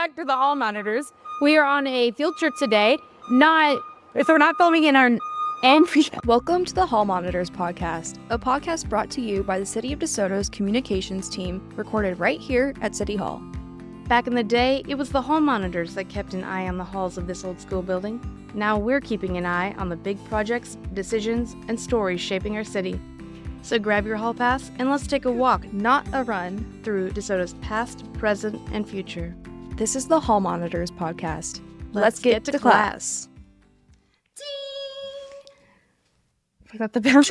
back to the hall monitors. We are on a field trip today. If we're not filming in our Welcome to the Hall Monitors podcast, a podcast brought to you by the City of DeSoto's communications team, recorded right here at City Hall. Back in the day, it was the hall monitors that kept an eye on the halls of this old school building. Now we're keeping an eye on the big projects, decisions, and stories shaping our city. So grab your hall pass and let's take a walk, not a run, through DeSoto's past, present, and future. This is the Hall Monitors podcast. Let's get to class. Forgot the bell.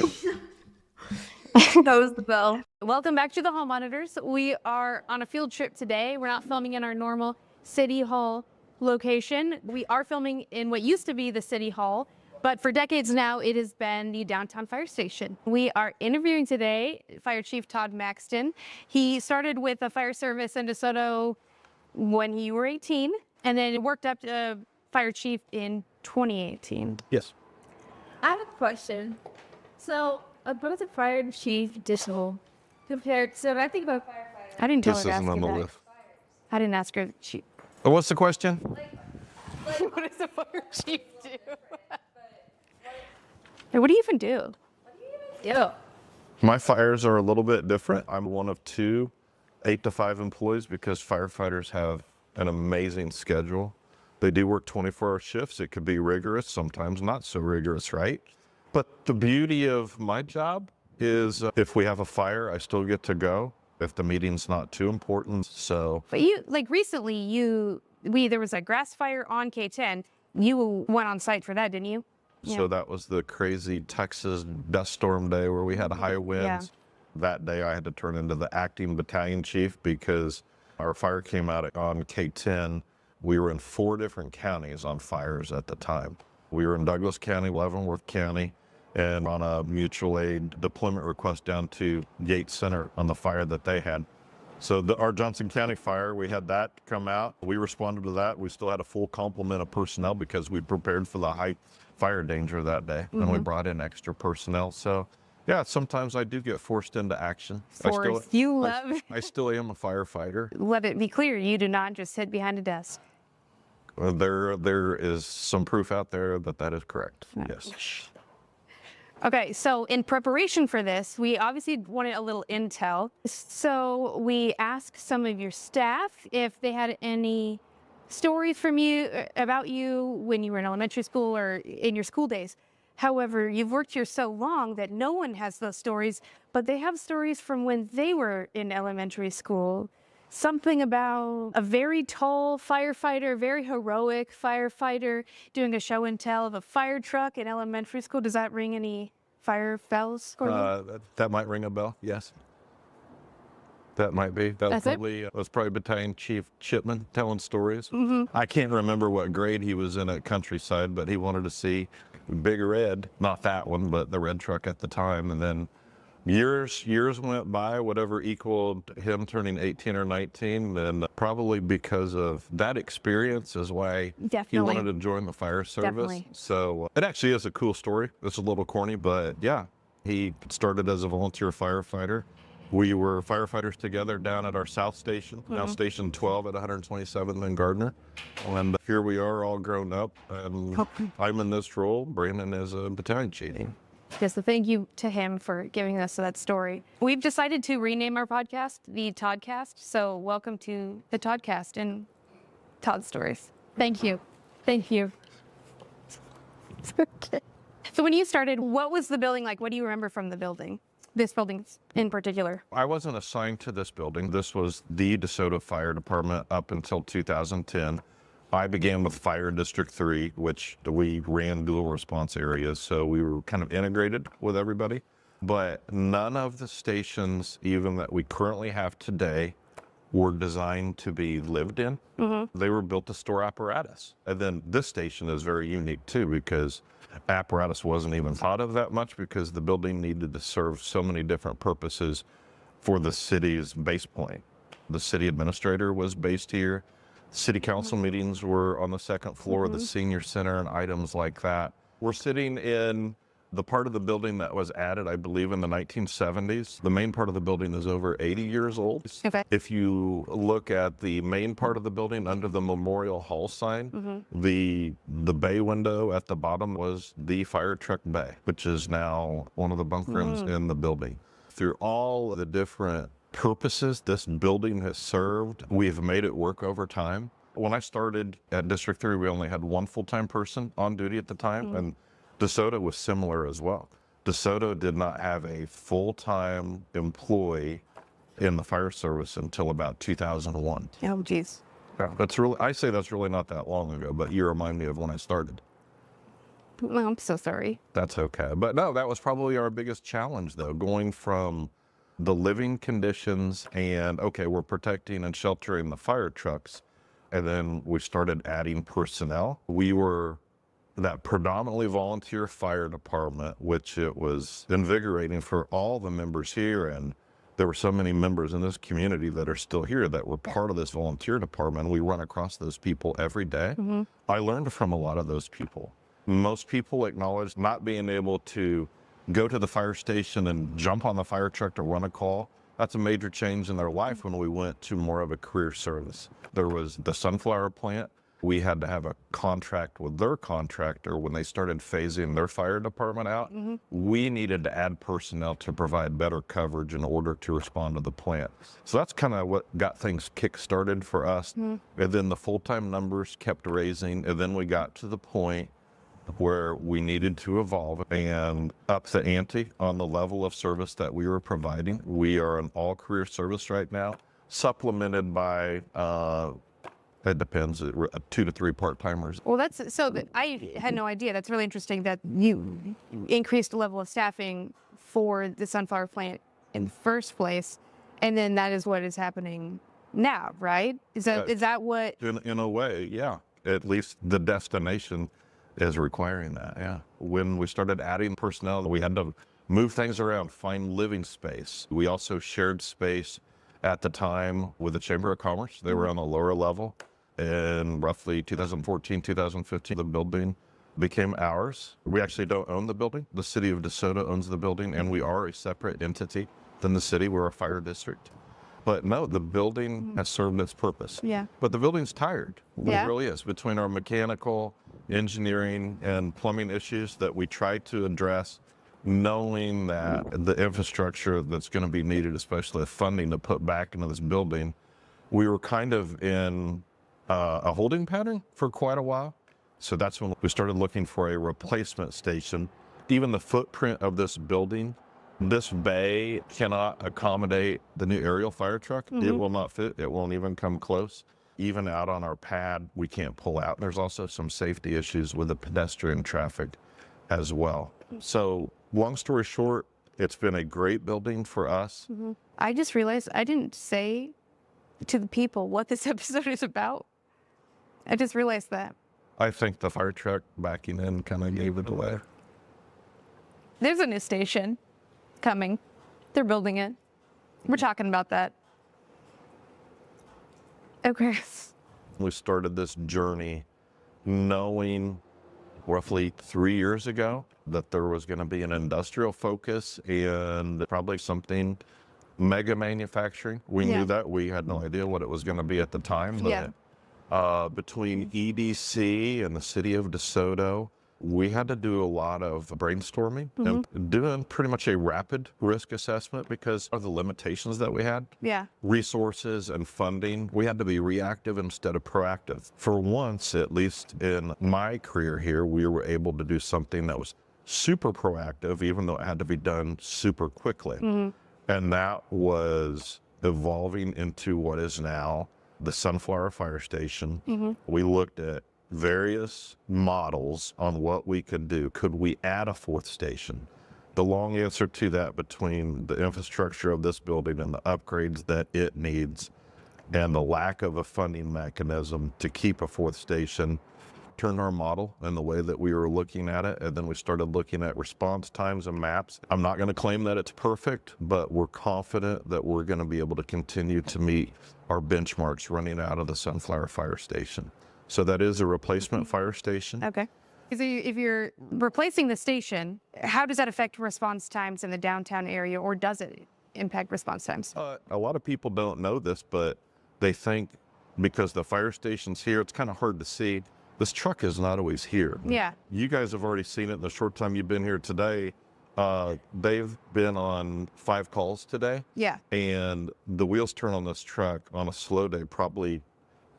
That was the bell. Welcome back to the hall monitors. We are on a field trip today. We're not filming in our normal City Hall location. We are filming in what used to be the City Hall, but for decades now, it has been the downtown fire station. We are interviewing today Fire Chief Todd Maxton. He started with the fire service in DeSoto when you were 18, and then worked up to fire chief in 2018. Yes. I have a question. So, what is a fire chief DeSoto compared? So, when I think about firefighters, I didn't tell This her to ask isn't on you the that. list. I didn't ask her. What's the question? What does a fire chief do? Hey, what do you even do? My fires are a little bit different. I'm one of two 8 to 5 employees because firefighters have an amazing schedule. They do work 24-hour shifts. It could be rigorous, sometimes not so rigorous, right? But the beauty of my job is if we have a fire, I still get to go if the meeting's not too important. So, But you, like recently, there was a grass fire on K10. You went on site for that, didn't you? so that was the crazy Texas dust storm day where we had high winds. Yeah. That day I had to turn into the acting battalion chief because our fire came out on K10. We were in 4 different counties on fires at the time. We were in Douglas County, Leavenworth County, and on a mutual aid deployment request down to Yates Center on the fire that they had. So our Johnson County fire, we had that come out. We responded to that. We still had a full complement of personnel because we prepared for the high fire danger that day, and we brought in extra personnel. So yeah, sometimes I do get forced into action. I still am a firefighter. Let it be clear, you do not just sit behind a desk. There is some proof out there that is correct. Yes. Okay, so in preparation for this, we obviously wanted a little intel. So we asked some of your staff if they had any stories about you when you were in elementary school or in your school days. However, you've worked here so long that no one has those stories, but they have stories from when they were in elementary school. Something about a very tall firefighter, very heroic firefighter doing a show and tell of a fire truck in elementary school. Does that ring any fire bells for you? That might ring a bell. Yes. That might be. That was probably Battalion Chief Chipman telling stories. I can't remember what grade he was in at Countryside, but he wanted to see Big Red, not that one, but the red truck at the time. And then years went by, whatever equaled him turning 18 or 19, then probably because of that experience is why he wanted to join the fire service. Definitely. So it actually is a cool story. It's a little corny, but yeah, he started as a volunteer firefighter. We were firefighters together down at our South Station, now Station 12 at 127th and Gardner. And here we are all grown up, and I'm in this role. Brandon is a battalion chief. Yes, so thank you to him for giving us that story. We've decided to rename our podcast the Toddcast, so welcome to the Toddcast and Todd Stories. Thank you. Thank you. Okay. So when you started, what was the building like? What do you remember from the building? This building in particular? I wasn't assigned to this building. This was the DeSoto Fire Department up until 2010. I began with Fire District 3, which we ran dual response areas, so we were kind of integrated with everybody. But none of the stations, even that we currently have today, were designed to be lived in. They were built to store apparatus. And then this station is very unique too, because apparatus wasn't even thought of that much because the building needed to serve so many different purposes for the city's base point. The city administrator was based here. City council meetings were on the second floor of the senior center and items like that. We're sitting in The part of the building that was added, I believe, in the 1970s, the main part of the building is over 80 years old. Okay. If you look at the main part of the building under the Memorial Hall sign, the bay window at the bottom was the fire truck bay, which is now one of the bunk rooms in the building. Through all the different purposes this building has served, we've made it work over time. When I started at District 3, we only had one full-time person on duty at the time, and DeSoto was similar as well. DeSoto did not have a full-time employee in the fire service until about 2001. Oh, geez. Yeah, I say that's really not that long ago, but you remind me of when I started. Well, I'm so sorry. That's okay. But no, that was probably our biggest challenge, though, going from the living conditions and, okay, we're protecting and sheltering the fire trucks, and then we started adding personnel. We were that predominantly volunteer fire department, which it was invigorating for all the members here. And there were so many members in this community that are still here that were part of this volunteer department. We run across those people every day. I learned from a lot of those people. Most people acknowledge not being able to go to the fire station and jump on the fire truck to run a call. That's a major change in their life when we went to more of a career service. There was the sunflower plant. We had to have a contract with their contractor when they started phasing their fire department out. We needed to add personnel to provide better coverage in order to respond to the plant. So that's kind of what got things kick-started for us. And then the full-time numbers kept raising, and then we got to the point where we needed to evolve and up the ante on the level of service that we were providing. We are an all-career service right now, supplemented by it depends, 2 to 3 part-timers. Well, I had no idea. That's really interesting that you increased the level of staffing for the sunflower plant in the first place, and then that is what is happening now, right? Is that what? In a way, yeah. At least the destination is requiring that, yeah. When we started adding personnel, we had to move things around, find living space. We also shared space at the time with the Chamber of Commerce. They were on a lower level. In roughly 2014, 2015, the building became ours. We actually don't own the building. The city of DeSoto owns the building, and we are a separate entity than the city. We're a fire district. But no, the building has served its purpose. Yeah. But the building's tired. Yeah. It really is. Between our mechanical, engineering, and plumbing issues that we try to address, knowing that the infrastructure that's going to be needed, especially the funding to put back into this building, we were kind of in a holding pattern for quite a while. So that's when we started looking for a replacement station. Even the footprint of this building, this bay cannot accommodate the new aerial fire truck. It will not fit. It won't even come close. Even out on our pad, we can't pull out. There's also some safety issues with the pedestrian traffic as well. So long story short, it's been a great building for us. I just realized I didn't say to the people what this episode is about. I just realized that. I think the fire truck backing in kind of gave it away. There's a new station coming. They're building it. We're talking about that. Okay. We started this journey knowing roughly 3 years ago that there was going to be an industrial focus and probably something mega manufacturing. We knew that. We had no idea what it was going to be at the time. But between EDC and the city of DeSoto, we had to do a lot of brainstorming and doing pretty much a rapid risk assessment because of the limitations that we had. Yeah. Resources and funding. We had to be reactive instead of proactive. For once, at least in my career here, we were able to do something that was super proactive, even though it had to be done super quickly. And that was evolving into what is now the Sunflower Fire Station. We looked at various models on what we could do. Could we add a 4th station? The long answer to that, between the infrastructure of this building and the upgrades that it needs and the lack of a funding mechanism to keep a 4th station, turned our model in the way that we were looking at it. And then we started looking at response times and maps. I'm not going to claim that it's perfect, but we're confident that we're going to be able to continue to meet our benchmarks running out of the Sunflower Fire Station. So that is a replacement fire station. Okay. If you're replacing the station, how does that affect response times in the downtown area, or does it impact response times? A lot of people don't know this, but they think because the fire station's here, it's kind of hard to see. This truck is not always here. Yeah. You guys have already seen it in the short time you've been here today. They've been on 5 calls today. Yeah. And the wheels turn on this truck on a slow day probably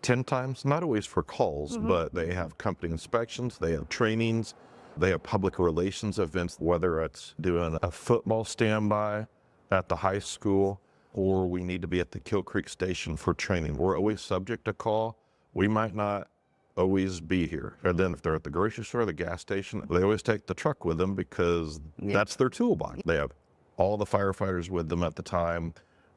10 times, not always for calls, but they have company inspections, they have trainings, they have public relations events, whether it's doing a football standby at the high school, or we need to be at the Kill Creek station for training. We're always subject to call. We might not always be here. And then if they're at the grocery store, the gas station, they always take the truck with them because that's their toolbox. They have all the firefighters with them at the time.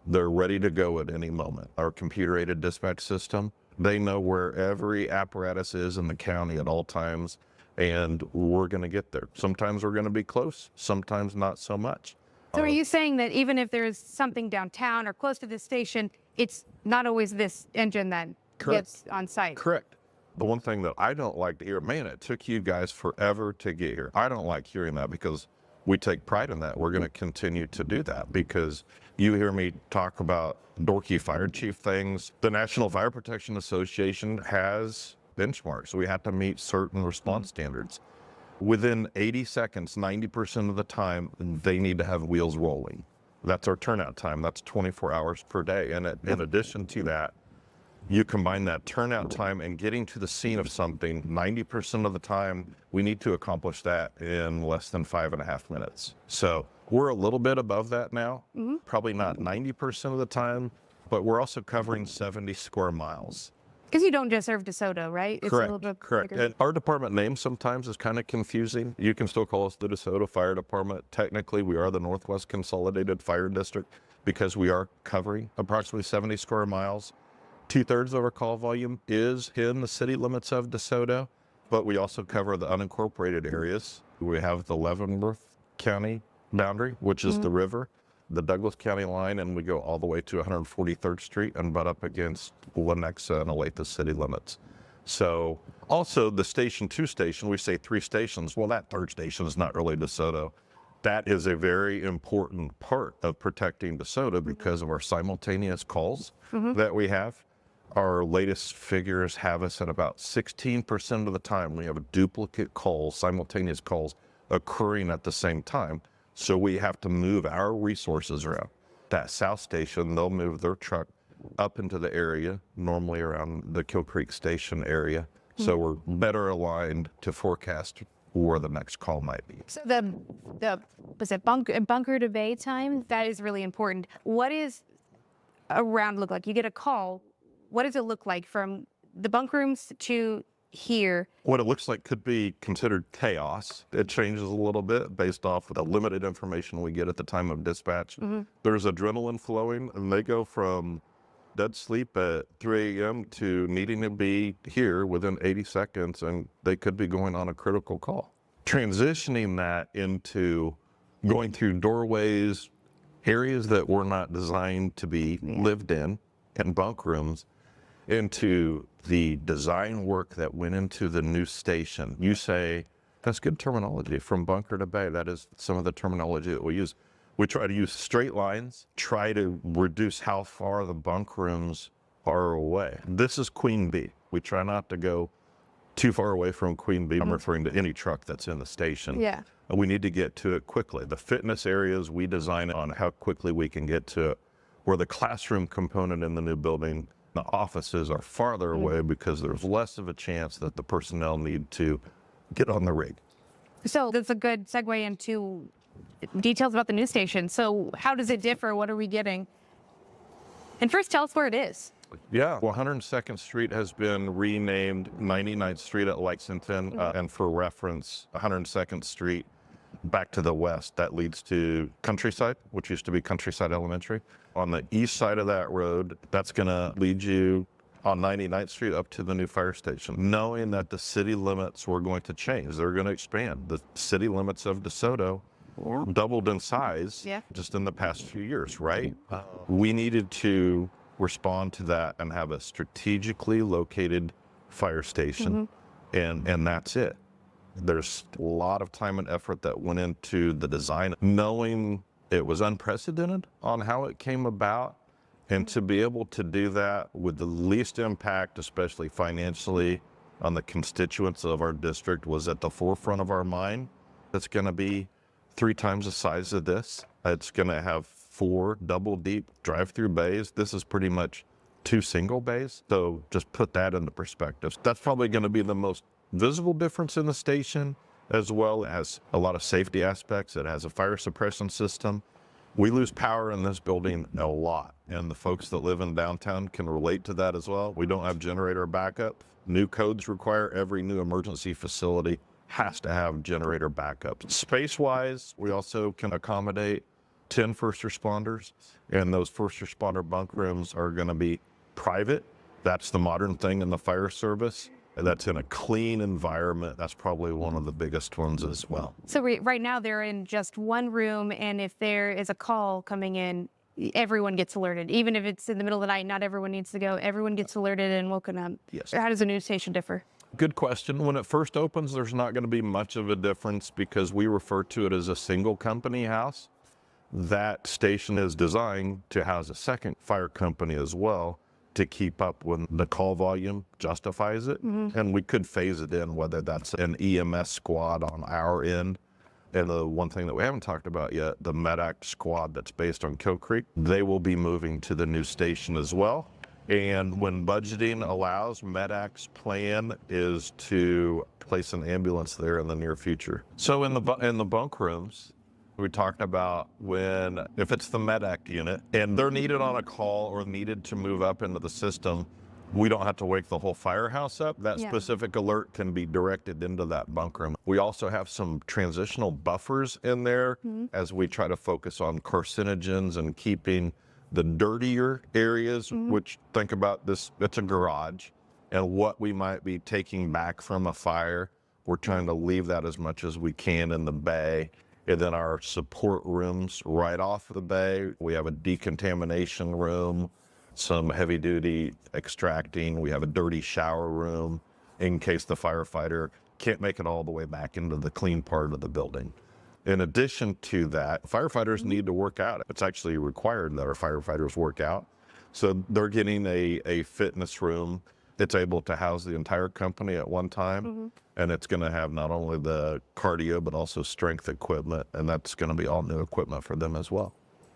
They're ready to go at any moment. Our computer-aided dispatch system, they know where every apparatus is in the county at all times, and we're going to get there. Sometimes we're going to be close, sometimes not so much. So are you saying that even if there's something downtown or close to the station, it's not always this engine that gets on site? Correct. The one thing that I don't like to hear, man, it took you guys forever to get here. I don't like hearing that because we take pride in that. We're going to continue to do that because you hear me talk about dorky fire chief things. The National Fire Protection Association has benchmarks. We have to meet certain response standards. Within 80 seconds, 90% of the time, they need to have wheels rolling. That's our turnout time. That's 24 hours per day. And in addition to that, you combine that turnout time and getting to the scene of something, 90% of the time, we need to accomplish that in less than 5.5 minutes. So we're a little bit above that now, probably not 90% of the time, but we're also covering 70 square miles. Because you don't just serve DeSoto, right? It's Correct, a little bit correct. bigger. And our department name sometimes is kind of confusing. You can still call us the DeSoto Fire Department. Technically, we are the Northwest Consolidated Fire District because we are covering approximately 70 square miles. 2/3 of our call volume is in the city limits of DeSoto, but we also cover the unincorporated areas. We have the Leavenworth County boundary, which is the river, the Douglas County line, and we go all the way to 143rd Street and butt up against Lenexa and Olathe city limits. So also the station 2 station, we say 3 stations. Well, that 3rd station is not really DeSoto. That is a very important part of protecting DeSoto because of our simultaneous calls that we have. Our latest figures have us at about 16% of the time we have duplicate calls, simultaneous calls occurring at the same time. So we have to move our resources around. That south station, they'll move their truck up into the area, normally around the Kill Creek station area. So we're better aligned to forecast where the next call might be. So was it bunker to bay time? That is really important. What is a round look like? You get a call. What does it look like from the bunk rooms to here? What it looks like could be considered chaos. It changes a little bit based off of the limited information we get at the time of dispatch. There's adrenaline flowing, and they go from dead sleep at 3 a.m. to needing to be here within 80 seconds, and they could be going on a critical call. Transitioning that into going through doorways, areas that were not designed to be lived in, and bunk rooms, into the design work that went into the new station. You say, that's good terminology, from bunker to bay. That is some of the terminology that we use. We try to use straight lines, try to reduce how far the bunk rooms are away. This is Queen Bee. We try not to go too far away from Queen Bee. I'm referring to any truck that's in the station. Yeah. And we need to get to it quickly. The fitness areas, we design it on how quickly we can get to it. Where the classroom component in the new building, the offices are farther away because there's less of a chance that the personnel need to get on the rig. So that's a good segue into details about the new station. So how does it differ? What are we getting? And first, tell us where it is. Yeah, 102nd Street has been renamed 99th Street at Lexington, and for reference, 102nd Street back to the west, that leads to Countryside, which used to be Countryside Elementary. On the east side of that road, that's going to lead you on 99th Street up to the new fire station, knowing that the city limits were going to change. They're going to expand. The city limits of DeSoto doubled in size just in the past few years, right? We needed to respond to that and have a strategically located fire station, and that's it. There's a lot of time and effort that went into the design, knowing it was unprecedented on how it came about. And to be able to do that with the least impact, especially financially, on the constituents of our district was at the forefront of our mind. It's going to be 3 times the size of this. It's going to have 4 double deep drive-through bays. This is pretty much 2 single bays. So just put that into perspective. That's probably going to be the most visible difference in the station, as well as a lot of safety aspects. It has a fire suppression system. We lose power in this building a lot, and the folks that live in downtown can relate to that as well. We don't have generator backup. New codes require every new emergency facility has to have generator backup. Space-wise, we also can accommodate 10 first responders, and those first responder bunk rooms are going to be private. That's the modern thing in the fire service. That's in a clean environment. That's probably one of the biggest ones as well. So right now they're in just one room, and if there is a call coming in, everyone gets alerted. Even if it's in the middle of the night, not everyone needs to go. Everyone gets alerted and woken up. Yes. How does a news station differ? Good question. When it first opens, there's not going to be much of a difference because we refer to it as a single company house. That station is designed to house a second fire company as well, to keep up when the call volume justifies it. And we could phase it in, whether that's an EMS squad on our end. And the one thing that we haven't talked about yet, the MEDAC squad that's based on Kill Creek, they will be moving to the new station as well. And when budgeting allows, MEDAC's plan is to place an ambulance there in the near future. So in the bunk rooms, we talked about if it's the MEDAC unit and they're needed on a call or needed to move up into the system, we don't have to wake the whole firehouse up. That specific alert can be directed into that bunk room. We also have some transitional buffers in there as we try to focus on carcinogens and keeping the dirtier areas, which think about this, it's a garage, and what we might be taking back from a fire, we're trying to leave that as much as we can in the bay. And then our support rooms right off the bay, we have a decontamination room, some heavy duty extracting. We have a dirty shower room in case the firefighter can't make it all the way back into the clean part of the building. In addition to that, firefighters need to work out. It's actually required that our firefighters work out. So they're getting a fitness room. It's able to house the entire company at one time. And it's going to have not only the cardio, but also strength equipment. And that's going to be all new equipment for them as well.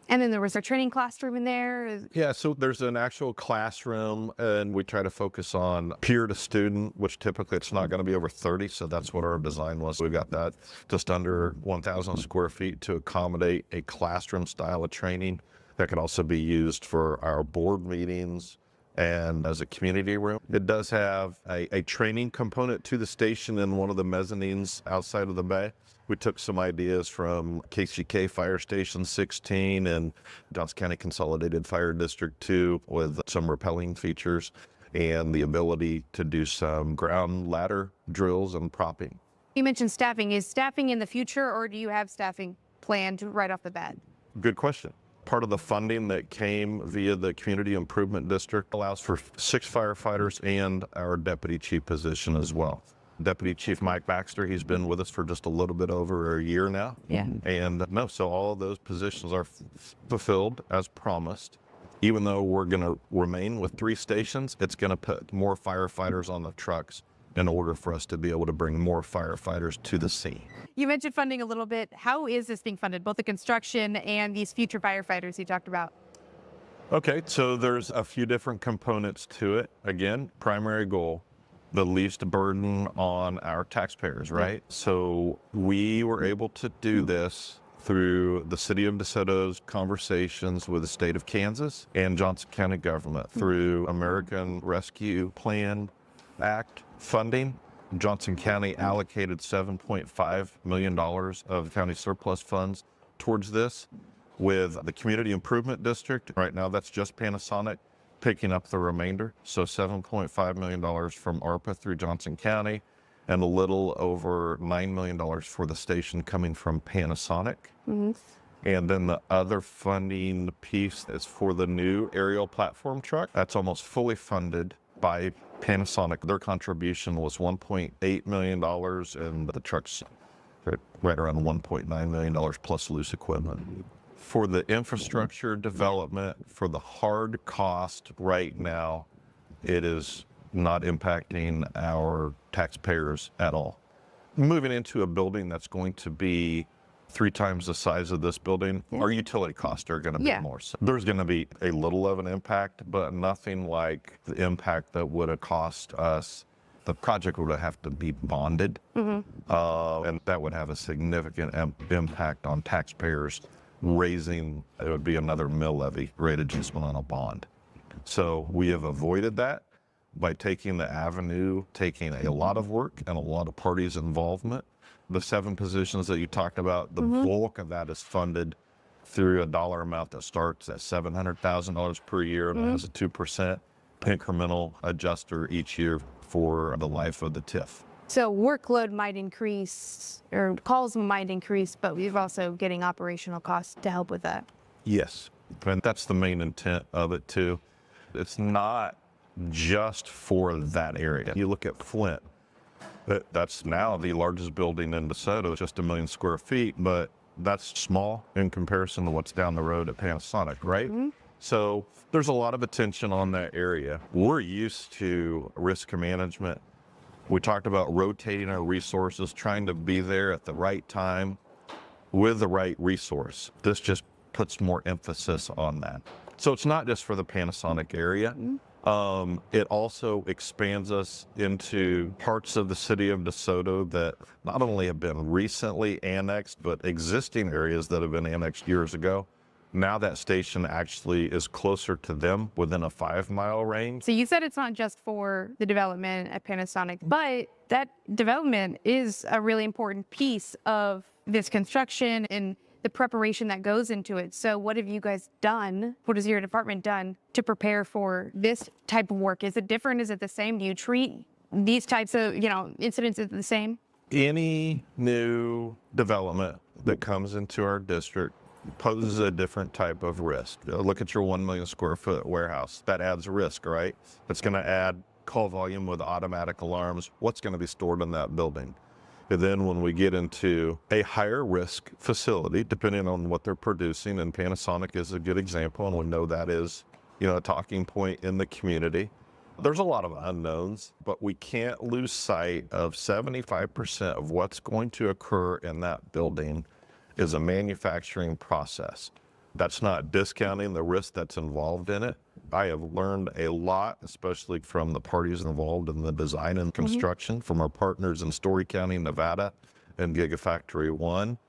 And then there was a training classroom in there. Yeah, so there's an actual classroom, and we try to focus on peer to student, which typically it's not going to be over 30. So that's what our design was. We got that just under 1,000 square feet to accommodate a classroom style of training that could also be used for our board meetings and as a community room. It does have a training component to the station in one of the mezzanines outside of the bay. We took some ideas from KCK Fire Station 16 and Johnson County Consolidated Fire District 2 with some rappelling features and the ability to do some ground ladder drills and propping. You mentioned staffing. Is staffing in the future, or do you have staffing planned right off the bat? Good question. Part of the funding that came via the Community Improvement District allows for 6 firefighters and our deputy chief position as well. Deputy Chief Mike Baxter, he's been with us for just a little bit over a year now. Yeah. And so all of those positions are fulfilled as promised. Even though we're going to remain with 3 stations, it's going to put more firefighters on the trucks in order for us to be able to bring more firefighters to the scene. You mentioned funding a little bit. How is this being funded, both the construction and these future firefighters you talked about? Okay, so there's a few different components to it. Again, primary goal, the least burden on our taxpayers, right? So we were able to do this through the City of DeSoto's conversations with the state of Kansas and Johnson County government through American Rescue Plan Act funding. Johnson County allocated $7.5 million of county surplus funds towards this with the Community Improvement District. Right now, that's just Panasonic picking up the remainder. So $7.5 million from ARPA through Johnson County and a little over $9 million for the station coming from Panasonic. And then the other funding piece is for the new aerial platform truck. That's almost fully funded by Panasonic, their contribution was $1.8 million, and the trucks are right around $1.9 million plus loose equipment. For the infrastructure development, for the hard cost right now, it is not impacting our taxpayers at all. Moving into a building that's going to be 3 times the size of this building, our utility costs are going to be more. So there's going to be a little of an impact, but nothing like the impact that would have cost us. The project would have to be bonded, and that would have a significant impact on taxpayers, raising, it would be another mill levy rate adjustment on a bond. So we have avoided that by taking the avenue, taking a lot of work and a lot of parties' involvement. The 7 positions that you talked about, the bulk of that is funded through a dollar amount that starts at $700,000 per year and has a 2% incremental adjuster each year for the life of the TIF. So workload might increase, or calls might increase, but we've also getting operational costs to help with that. Yes, and that's the main intent of it too. It's not just for that area. You look at Flint, that's now the largest building in DeSoto, just 1 million square feet, but that's small in comparison to what's down the road at Panasonic, right? So there's a lot of attention on that area. We're used to risk management. We talked about rotating our resources, trying to be there at the right time with the right resource. This just puts more emphasis on that. So it's not just for the Panasonic area. It also expands us into parts of the city of DeSoto that not only have been recently annexed, but existing areas that have been annexed years ago. Now that station actually is closer to them within a 5-mile range. So you said it's not just for the development at Panasonic, but that development is a really important piece of this construction and the preparation that goes into it. So what have you guys done? What has your department done to prepare for this type of work? Is it different? Is it the same? Do you treat these types of, incidents as the same? Any new development that comes into our district poses a different type of risk. Look at your 1 million square foot warehouse. That adds risk, right? It's going to add call volume with automatic alarms. What's going to be stored in that building? And then when we get into a higher risk facility, depending on what they're producing, and Panasonic is a good example, and we know that is, a talking point in the community. There's a lot of unknowns, but we can't lose sight of 75% of what's going to occur in that building is a manufacturing process. That's not discounting the risk that's involved in it. I have learned a lot, especially from the parties involved in the design and construction, from our partners in Story County, Nevada, and Gigafactory 1.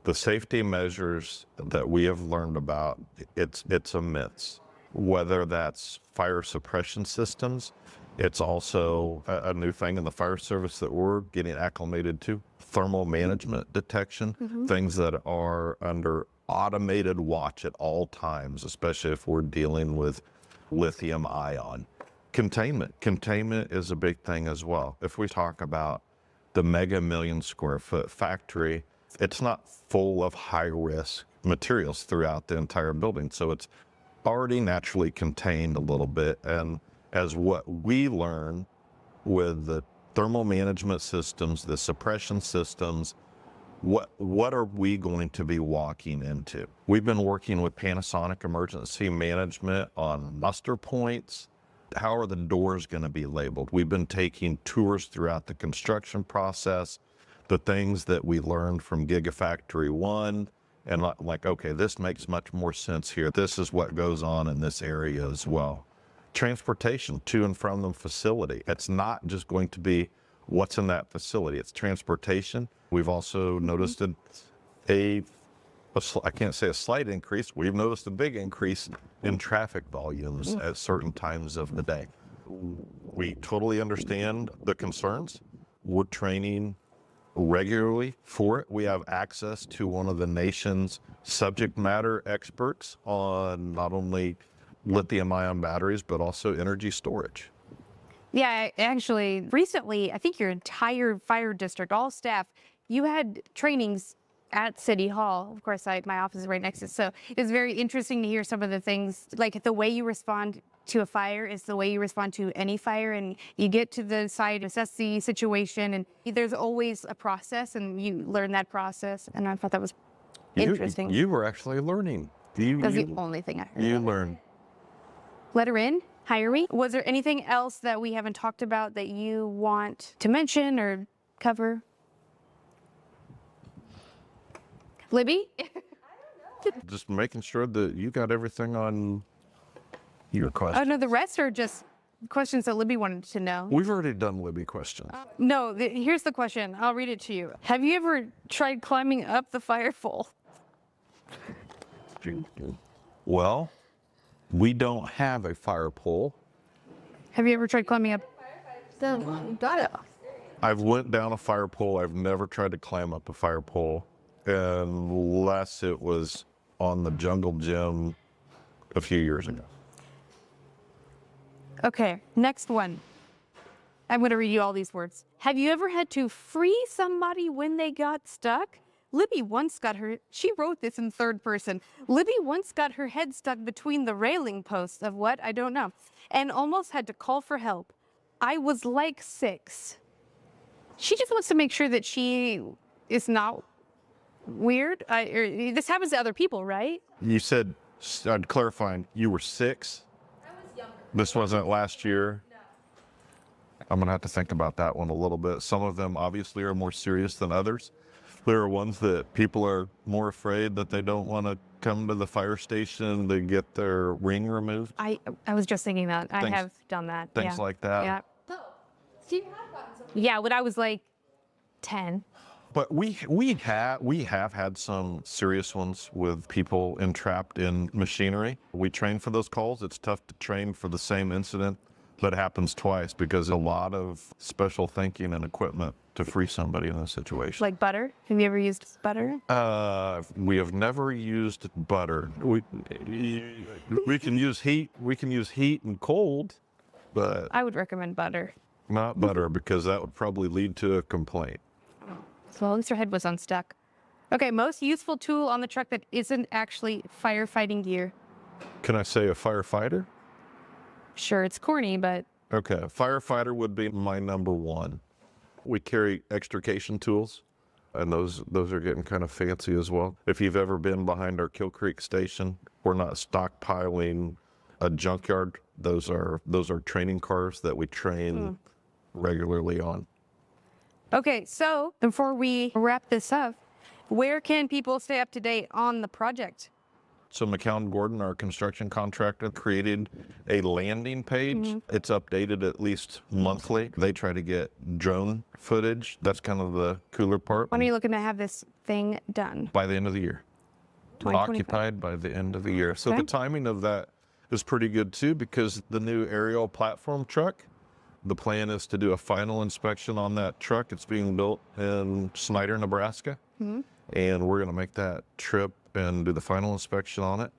The safety measures that we have learned about, it's immense. Whether that's fire suppression systems, it's also a new thing in the fire service that we're getting acclimated to. Thermal management detection, things that are under automated watch at all times, especially if we're dealing with lithium ion. Containment is a big thing as well. If we talk about the mega 1 million square foot factory, it's not full of high risk materials throughout the entire building. So it's already naturally contained a little bit. And as what we learn with the thermal management systems, the suppression systems, what are we going to be walking into? We've been working with Panasonic Emergency Management on muster points. How are the doors going to be labeled? We've been taking tours throughout the construction process, the things that we learned from Gigafactory 1, and okay, this makes much more sense here. This is what goes on in this area as well. Transportation to and from the facility. It's not just going to be what's in that facility. It's transportation. We've also noticed I can't say a slight increase. We've noticed a big increase in traffic volumes at certain times of the day. We totally understand the concerns. We're training regularly for it. We have access to one of the nation's subject matter experts on not only lithium-ion batteries, but also energy storage. Yeah, actually, recently, I think your entire fire district, all staff, you had trainings at City Hall. Of course, my office is right next to it. So it's very interesting to hear some of the things, like the way you respond to a fire is the way you respond to any fire, and you get to the site, assess the situation, and there's always a process, and you learn that process. And I thought that was interesting. You were actually learning. That's the only thing I heard. You learned. Let her in, hire me. Was there anything else that we haven't talked about that you want to mention or cover? Libby? Just making sure that you got everything on your Oh, question. no, the rest are just questions that Libby wanted to know. We've already done Libby questions. No, here's the question. I'll read it to you. Have you ever tried climbing up the fire pole? Well, we don't have a fire pole. Have you ever tried climbing up? Got it. I've went down a fire pole. I've never tried to climb up a fire pole unless it was on the jungle gym a few years ago. Okay, next one. I'm going to read you all these words. Have you ever had to free somebody when they got stuck? Libby once got she wrote this in third person. Libby once got her head stuck between the railing posts of what? I don't know. And almost had to call for help. I was like 6. She just wants to make sure that she is not weird. This happens to other people, right? You said, clarifying, you were 6? I was younger. This wasn't last year? No. I'm going to have to think about that one a little bit. Some of them obviously are more serious than others. There are ones that people are more afraid that they don't want to come to the fire station to get their ring removed. I was just thinking that. I Things- have done that. Things yeah. like that. Yeah. So, Steve had gotten something. Yeah, when I was like 10. But we have had some serious ones with people entrapped in machinery. We train for those calls. It's tough to train for the same incident that happens twice because a lot of special thinking and equipment to free somebody in a situation. Like butter? Have you ever used butter? We have never used butter. We can use heat. We can use heat and cold, but I would recommend butter. not butter because that would probably lead to a complaint. So at least your head was unstuck. Okay, most useful tool on the truck that isn't actually firefighting gear. Can I say a firefighter? Sure, it's corny, but Okay, a firefighter would be my number one. We carry extrication tools, and those are getting kind of fancy as well. If you've ever been behind our Kill Creek station, we're not stockpiling a junkyard. Those are training cars that we train regularly on. okay, so before we wrap this up, where can people stay up to date on the project? So McCown Gordon, our construction contractor, created a landing page. It's updated at least monthly. They try to get drone footage. That's kind of the cooler part. When are you looking to have this thing done? By the end of the year. 2025. Occupied by the end of the year. So Okay. the timing of that is pretty good too because the new aerial platform truck, the plan is to do a final inspection on that truck. It's being built in Snyder, Nebraska. And we're going to make that trip and do the final inspection on it.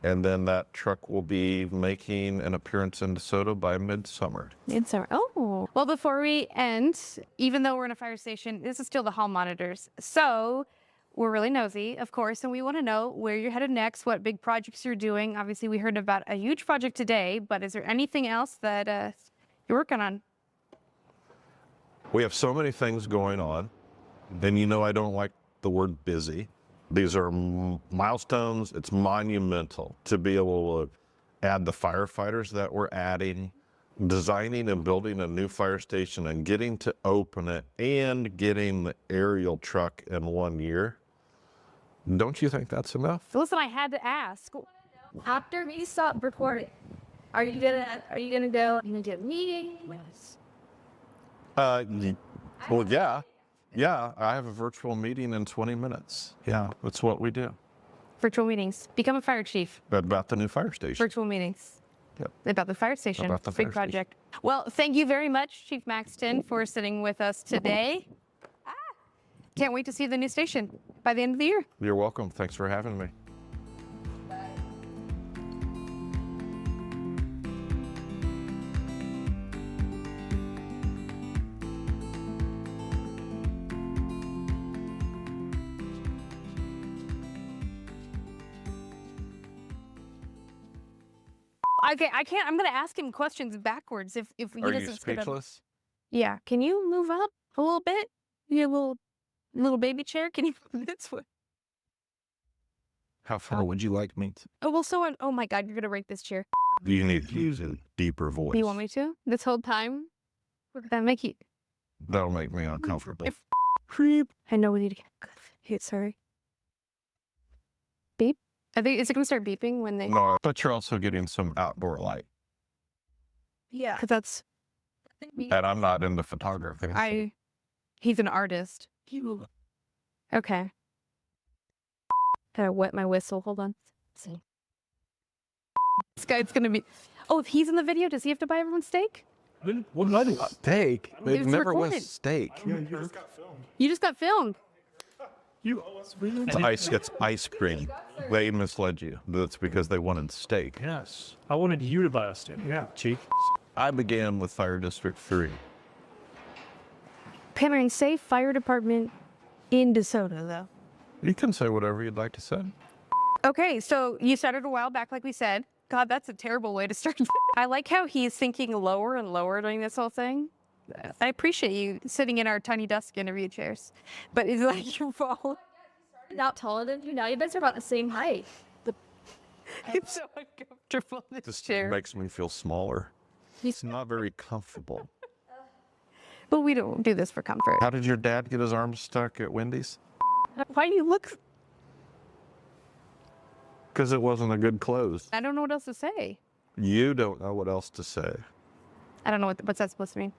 And then that truck will be making an appearance in DeSoto by midsummer. Midsummer. Oh. Well, before we end, even though we're in a fire station, this is still the hall monitors. So we're really nosy, of course, and we want to know where you're headed next, what big projects you're doing. Obviously, we heard about a huge project today, but is there anything else that you're working on? We have so many things going on. And you know I don't like the word busy. These are milestones. It's monumental to be able to add the firefighters that we're adding, designing and building a new fire station and getting to open it and getting the aerial truck in 1 year. Don't you think that's enough? Listen, I had to ask. After we stop recording, are you gonna go? Are you gonna do a meeting? Well, yeah. Yeah, I have a virtual meeting in 20 minutes. Yeah, that's what we do. Virtual meetings. Become a fire chief. About the new fire station. Virtual meetings. Yep. About the fire station. About the Big fire project. Well, thank you very much, Chief Maxton, for sitting with us today. Can't wait to see the new station by the end of the year. You're welcome. Thanks for having me. Okay, I can't. I'm gonna ask him questions backwards if he Are you doesn't spit up. speechless? Yeah. Can you move up a little bit? You little baby chair. Can you move this way? How far would you like me to? Oh well. So oh my God, you're gonna break this chair. Do you need to use a deeper voice? Do you want me to? This whole time? Would that make you? That'll make me uncomfortable. Creep. I know we need to get. Hey, sorry. Beep. I think is it gonna start beeping when they? No, but you're also getting some outdoor light. Yeah. Because that's. And I'm not into photography. He's an artist. Okay. Gotta wet my whistle. Hold on. Let's see. This guy's gonna be. Oh, if he's in the video, does he have to buy everyone steak? What did I do? Steak. It It's never recorded. was steak. Yeah, you just got filmed. You just got filmed. It's ice cream. They misled you. That's because they wanted steak. Yes. I wanted you to buy a steak. Yeah, cheek. I began with Fire District 3. Pampering Safe Fire Department in DeSoto, though. You can say whatever you'd like to say. Okay, so you started a while back, like we said. God, that's a terrible way to start. I like how he's thinking lower and lower during this whole thing. I appreciate you sitting in our tiny desk interview chairs. But it's like your fault. Not taller than you now. You guys are about the same height. It's so uncomfortable, this This chair. makes me feel smaller. It's not very comfortable. But we don't do this for comfort. How did your dad get his arm stuck at Wendy's? Why do you look... Because it wasn't a good close. I don't know what else to say. You don't know what else to say. I don't know what's that supposed to mean.